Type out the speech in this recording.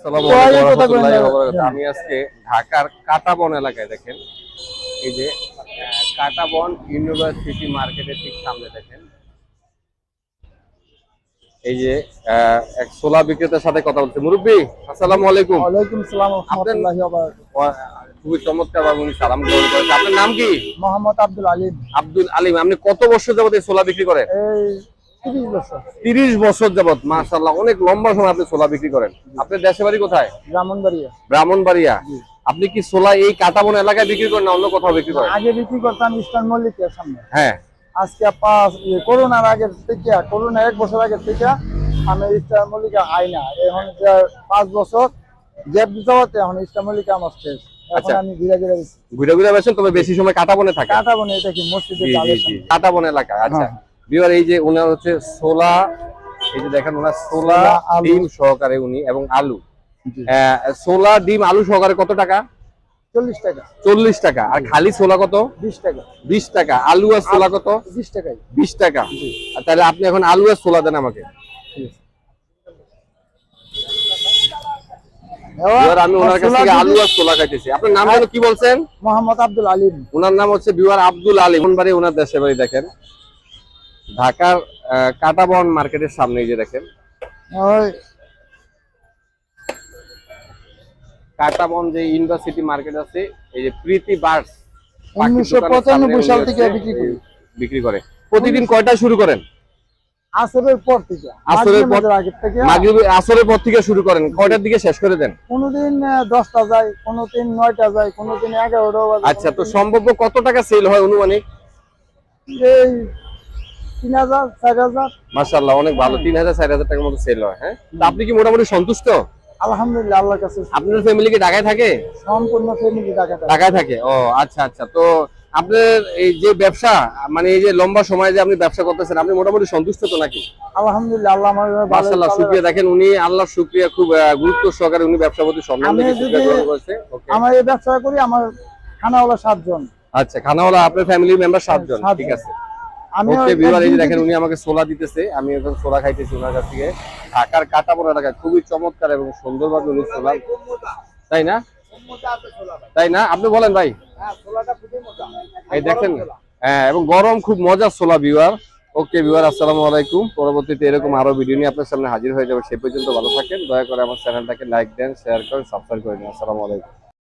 আসসালামু আলাইকুম ওয়া রাহমাতুল্লাহি ওয়া বারাকাতুহু। আমি আজকে ঢাকার কাঁটাবন এলাকায় দেখেন, এই যে কাঁটাবন ইউনিভার্সিটি মার্কেটের ঠিক সামনে দেখেন, এই যে এক ছোলা বিক্রেতার সাথে কথা বলছি। মুরব্বি, আসসালামু আলাইকুম। ওয়ালাইকুম আসসালাম ওয়া রাহমাতুল্লাহি ওয়া বারাকাতুহু। খুবই চমৎকার ভাবে উনি সালাম গ্রহণ করেছেন। আপনার নাম কি? মোহাম্মদ আব্দুল আলিম। আব্দুল আলিম। আপনি কত বছর যাবত এই ছোলা বিক্রি করেন? এই 30 বছর। 30 বছর যাবত। মাশাআল্লাহ, অনেক লম্বা সময় আপনি ছোলা বিক্রি করেন। আপনার দেশে বাড়ি কোথায়? ব্রাহ্মণবাড়িয়া। ব্রাহ্মণবাড়িয়া। আপনি কি ছোলা এই কাঁটাবন এলাকায় বিক্রি করেন না অন্য কোথাও বিক্রি করেন? আগে বিক্রি করতাম ইস্টার্ন মল্লিকের সামনে। হ্যাঁ। আজকে করোনার আগের থেকে, করোনা 1 বছর আগের থেকে আমি ইস্টার্ন মল্লিকা আই না। এখন 5 বছর গ্যাপ দিতে এখন ইস্টার্ন মল্লিকা আমার শেষ। এখন আমি ঘুরে ঘুরে বেচেন, তবে বেশি সময় কাঁটাবনে থাকে। কাঁটাবনে, এটা কি মসজিদের চালের সামনে। কাঁটাবন এলাকা। আচ্ছা বিহার, এই যে ওনার হচ্ছে ছোলা, এই যে দেখেন ওনার ছোলা ডিম সহকারে উনি এবং আলু, ছোলা ডিম আলু সহকারে কত টাকা? 40 টাকা। 40 টাকা। আর খালি ছোলা কত? 20 টাকা। 20 টাকা। আলু আর ছোলা কত? 20 টাকাই। 20 টাকা। আর তাহলে আপনি এখন আলু আর ছোলা দেন আমাকে। এবার আমি ওনার কাছ থেকে আলু আর ছোলা খাইতেছি। আপনার নাম যেন কি বলছেন? মোহাম্মদ আব্দুল আলিম। ওনার নাম হচ্ছে বিহার আব্দুল আলিম। কোন বাড়ি? ওনার দেশে বাড়ি দেখেন ঢাকার কাঁটাবন মার্কেটের সামনে। এই যে দেখেন কাঁটাবন যে ইউনিভার্সিটি মার্কেট আছে, এই যে প্রীতি বার্ডস 1995 সাল থেকে বিক্রি করে। প্রতিদিন কয়টায় শুরু করেন? আসরের পর থেকে। আসরের পর থেকে শুরু করেন, কয়টার দিকে শেষ করে দেন? কোনদিন 10টা যায়, কোনদিন 9টা যায়, কোনদিন 11টা বাজে। আচ্ছা, তো সম্ভব কত টাকা সেল হয় অনুমানিক? এই 3000 4000। মাশাআল্লাহ, অনেক ভালো। 3000 4000 টাকার মতো সেল হয়। হ্যাঁ, তো আপনি কি মোটামুটি সন্তুষ্ট? আলহামদুলিল্লাহ, আল্লাহর কাছে। আপনার ফ্যামিলি কি ঢাকায় থাকে? সম্পূর্ণ ফ্যামিলি ঢাকায় থাকে। ও আচ্ছা আচ্ছা। তো আপনার এই যে ব্যবসা, মানে এই যে লম্বা সময় যে আপনি ব্যবসা করতেছেন, আপনি মোটামুটি সন্তুষ্ট তো নাকি? আলহামদুলিল্লাহ, আল্লাহ আমার মাশাআল্লাহ, শুকরিয়া। দেখেন উনি আল্লাহর শুকরিয়া, খুব গুরুত্ব সহকারে উনি ব্যবসা প্রতি সম্মান দিয়ে শুকরিয়া গ্রহণ করেছে। ওকে, আমরা এই ব্যবসা করি, আমার খানাওয়ালা 7 জন। আচ্ছা, খানাওয়ালা আপনার ফ্যামিলি মেম্বার 7 জন। ঠিক আছে। ওকে ভিউয়ার, এই যে দেখেন উনি আমাকে ছোলা দিতেছে, আমি এখন ছোলা খাইতেছি ওনার কাছ থেকে। ঢাকার কাঁটাবন এলাকায় খুবই চমৎকার এবং সুন্দরভাবে উনি ছোলা, তাই না? তাই না? আপনি বলেন ভাই। এই দেখেন, হ্যাঁ, এবং গরম, খুব মজার ছোলা ভিউয়ার। ওকে ভিউয়ার, আসসালামু আলাইকুম। পরবর্তীতে এরকম আরো ভিডিও নিয়ে আপনার সামনে হাজির হয়ে যাবে। সে পর্যন্ত ভালো থাকেন। দয়া করে আমার চ্যানেলটাকে লাইক দেন, শেয়ার করেন, সাবস্ক্রাইব করে দিন। আসসালামু আলাইকুম।